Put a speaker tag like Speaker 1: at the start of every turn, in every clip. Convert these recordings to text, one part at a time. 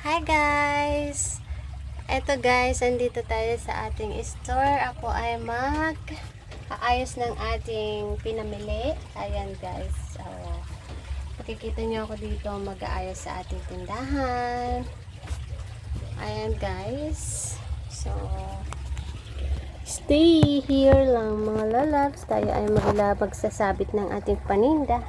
Speaker 1: Hi guys! Eto guys, andito tayo sa ating store. Ako ay mag-aayos ng ating pinamili. Ayan guys. So, makikita nyo ako dito mag-aayos sa ating tindahan. Ayan guys. So, stay here lang mga lalabs. Tayo ay magsasabit ng ating paninda.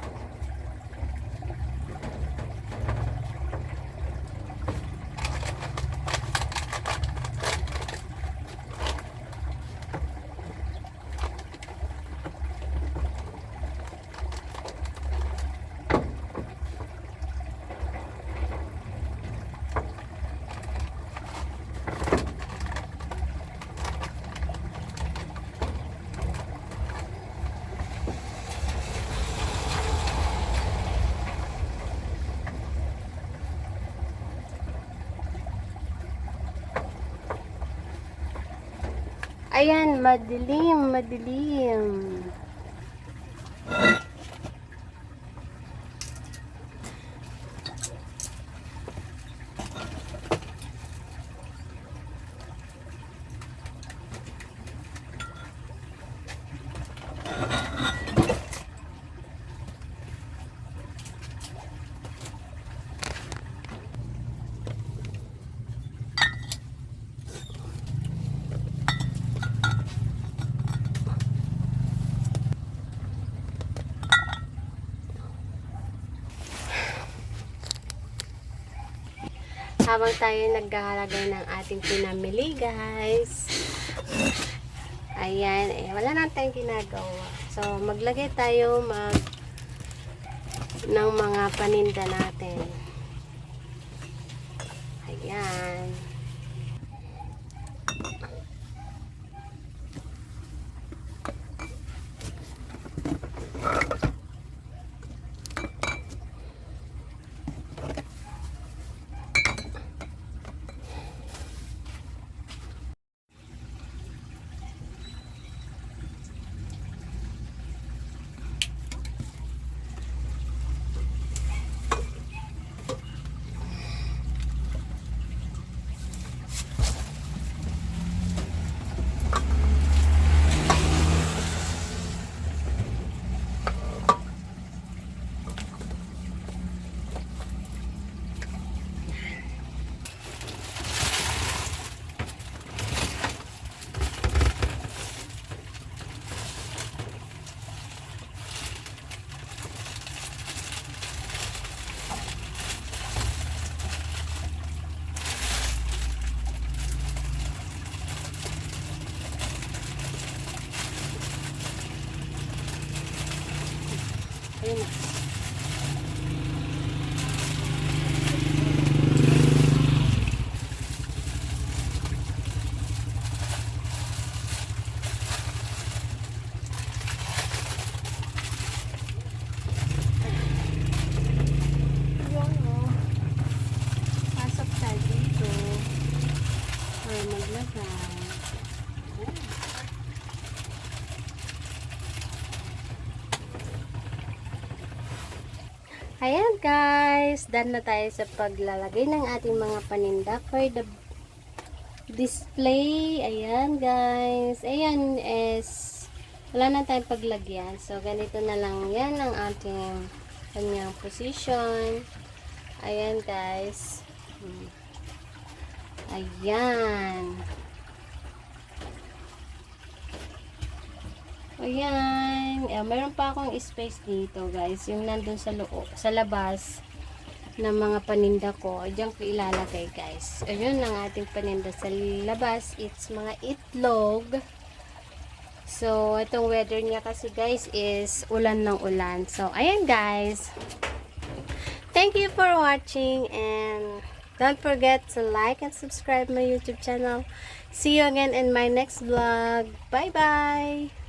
Speaker 1: Ayan, madilim. Habang tayo naghahalagay ng ating pinamili guys, ayan, wala na tayong ginagawa. So, maglagay tayo ng mga paninda natin. Ayan. Ayan. Pasok tayo dito para maglagay. Ayan guys, done na tayo sa paglalagay ng ating mga paninda for the display. Ayan guys, ayan is wala na tayong paglagyan. So ganito na lang yan ang ating kanyang position. Ayan guys. Ayan. Ayan. Mayroon pa akong space dito guys. Yung nandun sa loob, sa labas ng mga paninda ko. Diyan ko ilalagay guys. Ayun ang ating paninda sa labas. It's mga itlog. So, itong weather niya kasi guys is ulan ng ulan. So, ayan guys. Thank you for watching and don't forget to like and subscribe my YouTube channel. See you again in my next vlog. Bye bye!